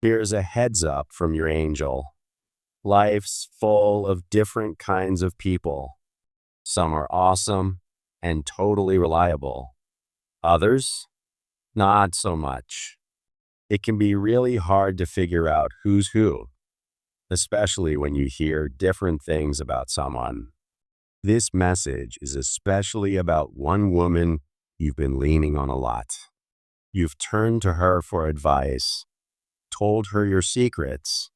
Here's a heads up from your angel. Life's full of different kinds of people. Some are awesome and totally reliable. Others, not so much. It can be really hard to figure out who's who, especially when you hear different things about someone. This message is especially about one woman you've been leaning on a lot. You've turned to her for advice, told her your secrets,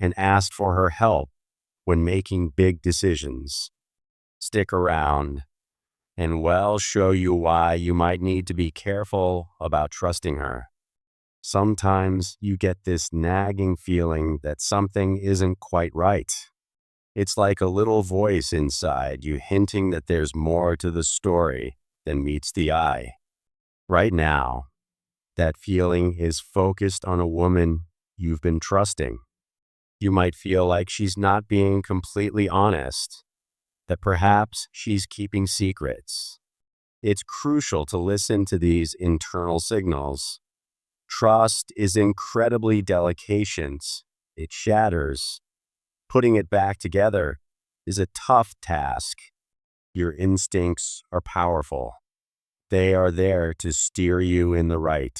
and asked for her help when making big decisions. Stick around, and we'll show you why you might need to be careful about trusting her. Sometimes you get this nagging feeling that something isn't quite right. It's like a little voice inside you hinting that there's more to the story than meets the eye. Right now, that feeling is focused on a woman you've been trusting. You might feel like she's not being completely honest, that perhaps she's keeping secrets. It's crucial to listen to these internal signals. Trust is incredibly delicate. It shatters. Putting it back together is a tough task. Your instincts are powerful. They are there to steer you in the right.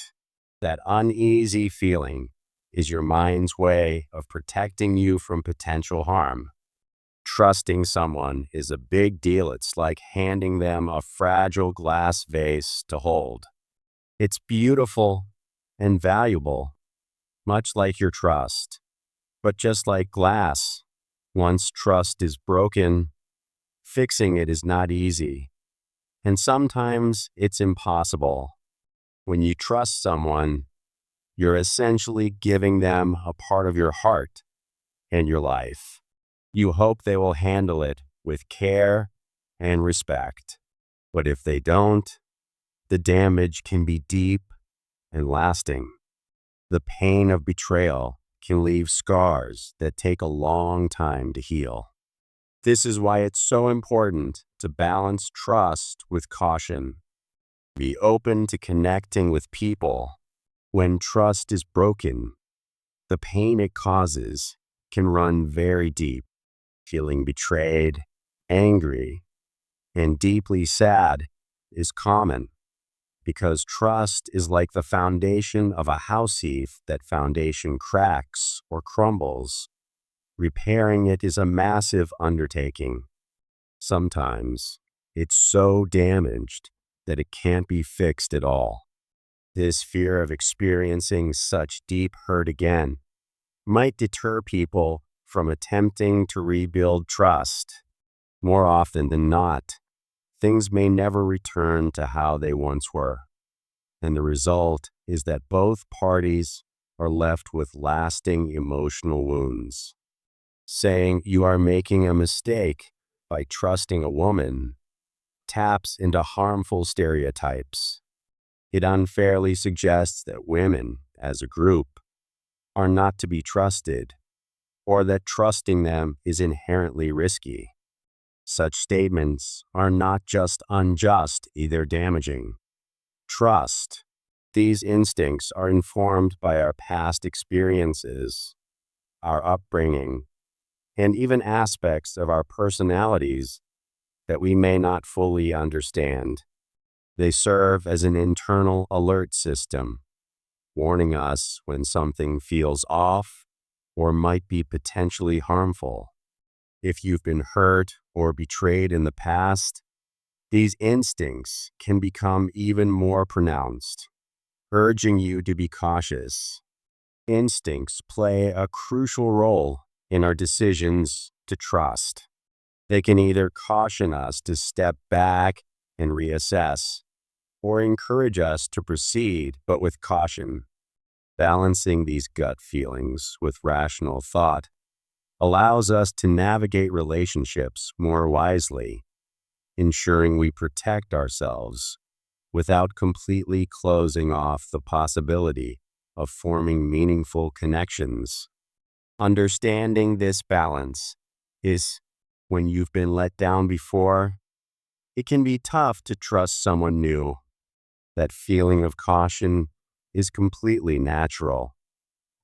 That uneasy feeling is your mind's way of protecting you from potential harm. Trusting someone is a big deal. It's like handing them a fragile glass vase to hold. It's beautiful and valuable, much like your trust. But just like glass, once trust is broken, fixing it is not easy. And sometimes it's impossible. When you trust someone, you're essentially giving them a part of your heart and your life. You hope they will handle it with care and respect. But if they don't, the damage can be deep and lasting. The pain of betrayal can leave scars that take a long time to heal. This is why it's so important to balance trust with caution. Be open to connecting with people. When trust is broken, the pain it causes can run very deep. Feeling betrayed, angry, and deeply sad is common because trust is like the foundation of a house. If that foundation cracks or crumbles, repairing it is a massive undertaking. Sometimes it's so damaged that it can't be fixed at all. This fear of experiencing such deep hurt again might deter people from attempting to rebuild trust. More often than not, things may never return to how they once were. And the result is that both parties are left with lasting emotional wounds. Saying you are making a mistake by trusting a woman taps into harmful stereotypes. It unfairly suggests that women, as a group, are not to be trusted, or that trusting them is inherently risky. Such statements are not just unjust, they're damaging. Trust. These instincts are informed by our past experiences, our upbringing, and even aspects of our personalities that we may not fully understand. They serve as an internal alert system, warning us when something feels off or might be potentially harmful. If you've been hurt or betrayed in the past, these instincts can become even more pronounced, urging you to be cautious. Instincts play a crucial role in our decisions to trust. They can either caution us to step back and reassess, or encourage us to proceed, but with caution. Balancing these gut feelings with rational thought allows us to navigate relationships more wisely, ensuring we protect ourselves without completely closing off the possibility of forming meaningful connections. Understanding this balance is when you've been let down before, it can be tough to trust someone new. That feeling of caution is completely natural,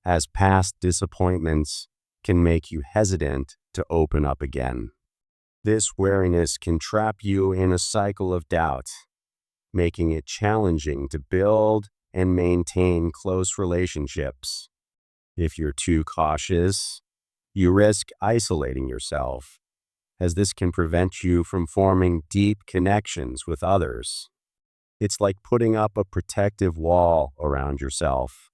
as past disappointments can make you hesitant to open up again. This wariness can trap you in a cycle of doubt, making it challenging to build and maintain close relationships. If you're too cautious, you risk isolating yourself, as this can prevent you from forming deep connections with others. It's like putting up a protective wall around yourself.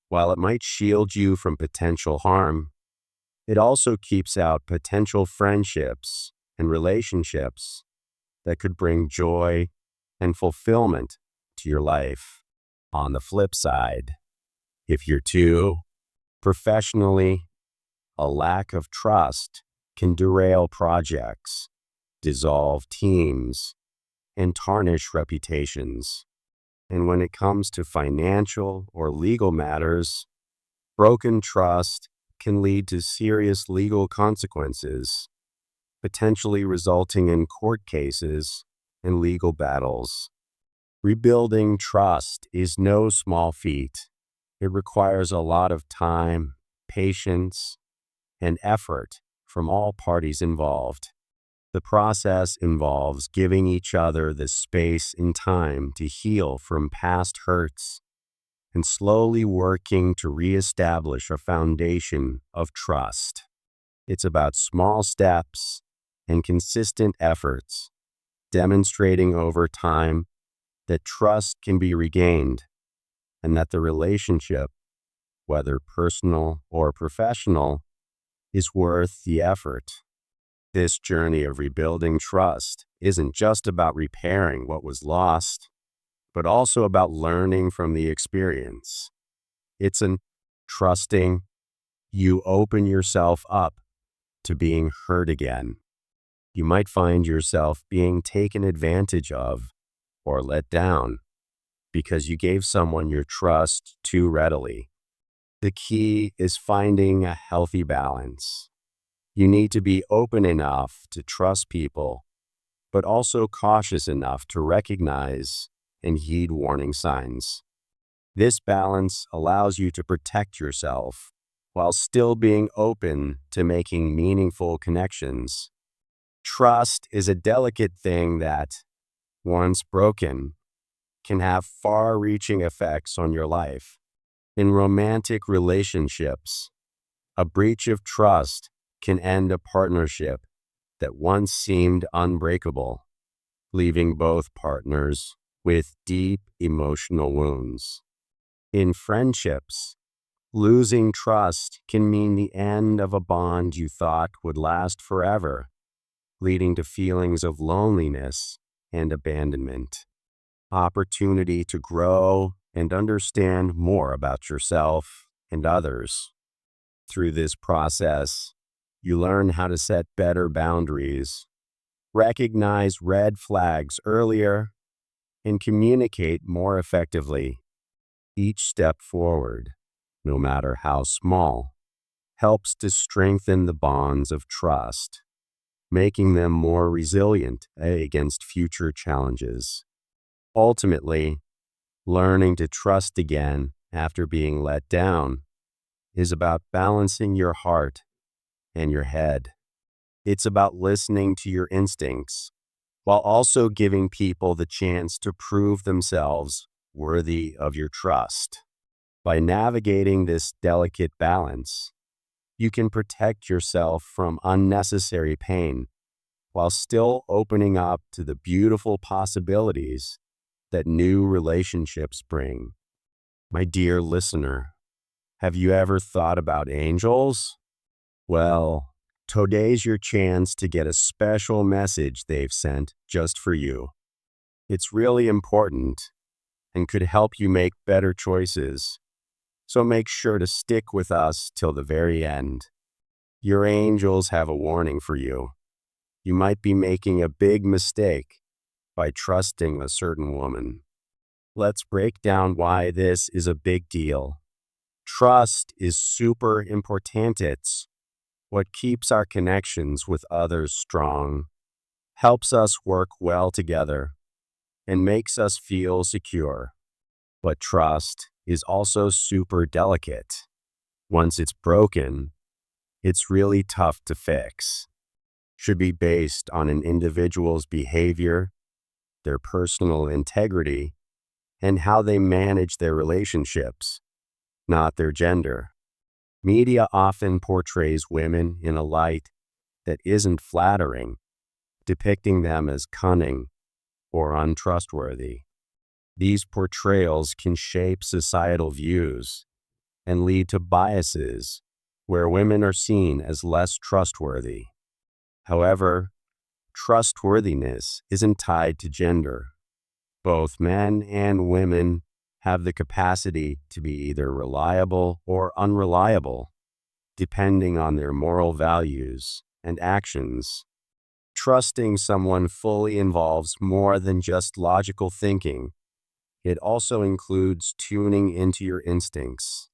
While it might shield you from potential harm, it also keeps out potential friendships and relationships that could bring joy and fulfillment to your life. On the flip side, if you're too professionally, a lack of trust can derail projects, dissolve teams, and tarnish reputations. And when it comes to financial or legal matters, broken trust can lead to serious legal consequences, potentially resulting in court cases and legal battles. Rebuilding trust is no small feat. It requires a lot of time, patience, and effort from all parties involved. The process involves giving each other the space and time to heal from past hurts and slowly working to reestablish a foundation of trust. It's about small steps and consistent efforts, demonstrating over time that trust can be regained and that the relationship, whether personal or professional, is worth the effort. This journey of rebuilding trust isn't just about repairing what was lost, but also about learning from the experience. It's an trusting you open yourself up to being hurt again. You might find yourself being taken advantage of or let down because you gave someone your trust too readily. The key is finding a healthy balance. You need to be open enough to trust people, but also cautious enough to recognize and heed warning signs. This balance allows you to protect yourself while still being open to making meaningful connections. Trust is a delicate thing that, once broken, can have far-reaching effects on your life. In romantic relationships, a breach of trust can end a partnership that once seemed unbreakable, leaving both partners with deep emotional wounds. In friendships, losing trust can mean the end of a bond you thought would last forever, leading to feelings of loneliness and abandonment. Opportunity to grow and understand more about yourself and others. Through this process, you learn how to set better boundaries, recognize red flags earlier, and communicate more effectively. Each step forward, no matter how small, helps to strengthen the bonds of trust, making them more resilient against future challenges. Ultimately, learning to trust again after being let down is about balancing your heart and your head. It's about listening to your instincts while also giving people the chance to prove themselves worthy of your trust. By navigating this delicate balance, you can protect yourself from unnecessary pain while still opening up to the beautiful possibilities that new relationships bring. My dear listener, have you ever thought about angels? Well, today's your chance to get a special message they've sent just for you. It's really important and could help you make better choices, so make sure to stick with us till the very end. Your angels have a warning for you. You might be making a big mistake by trusting a certain woman. Let's break down why this is a big deal. Trust is super important. It's what keeps our connections with others strong, helps us work well together, and makes us feel secure. But trust is also super delicate. Once it's broken, it's really tough to fix. Should be based on an individual's behavior, their personal integrity, and how they manage their relationships, not their gender. Media often portrays women in a light that isn't flattering, depicting them as cunning or untrustworthy. These portrayals can shape societal views and lead to biases where women are seen as less trustworthy. However, trustworthiness isn't tied to gender. Both men and women have the capacity to be either reliable or unreliable, depending on their moral values and actions. Trusting someone fully involves more than just logical thinking. It also includes tuning into your instincts,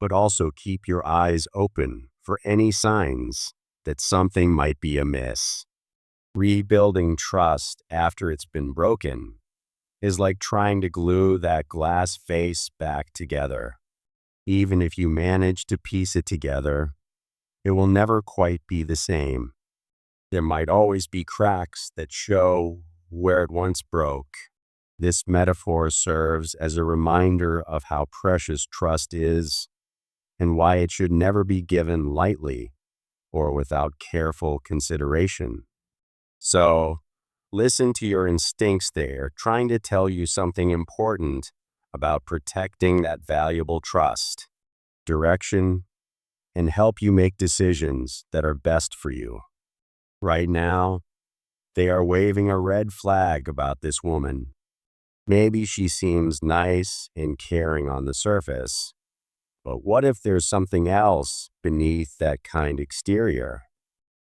but also keep your eyes open for any signs that something might be amiss. Rebuilding trust after it's been broken is like trying to glue that glass face back together. Even if you manage to piece it together, it will never quite be the same. There might always be cracks that show where it once broke. This metaphor serves as a reminder of how precious trust is and why it should never be given lightly or without careful consideration. So, listen to your instincts there, trying to tell you something important about protecting that valuable trust, direction, and help you make decisions that are best for you. Right now, they are waving a red flag about this woman. Maybe she seems nice and caring on the surface, but what if there's something else beneath that kind exterior?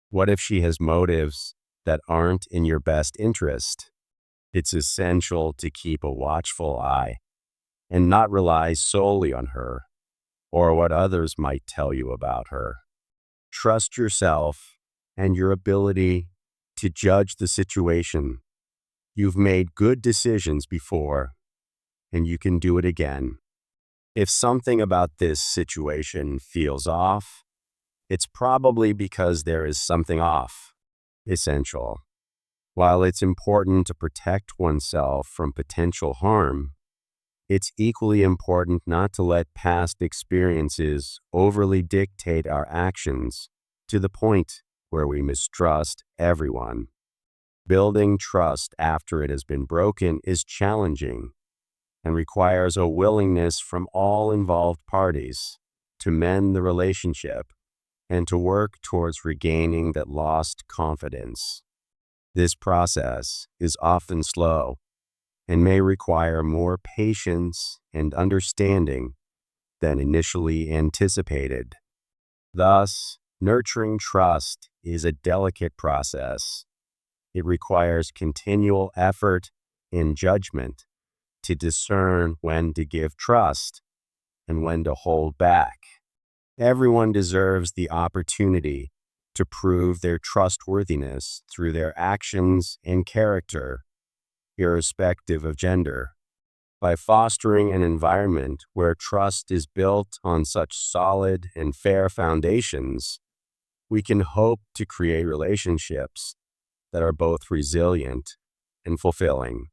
What if she has motives that aren't in your best interest? It's essential to keep a watchful eye and not rely solely on her or what others might tell you about her. Trust yourself and your ability to judge the situation. You've made good decisions before, and you can do it again. If something about this situation feels off, it's probably because there is something off. Essential. While it's important to protect oneself from potential harm, it's equally important not to let past experiences overly dictate our actions to the point where we mistrust everyone. Building trust after it has been broken is challenging and requires a willingness from all involved parties to mend the relationship and to work towards regaining that lost confidence. This process is often slow and may require more patience and understanding than initially anticipated. Thus, nurturing trust is a delicate process. It requires continual effort and judgment to discern when to give trust and when to hold back. Everyone deserves the opportunity to prove their trustworthiness through their actions and character, irrespective of gender. By fostering an environment where trust is built on such solid and fair foundations, we can hope to create relationships that are both resilient and fulfilling.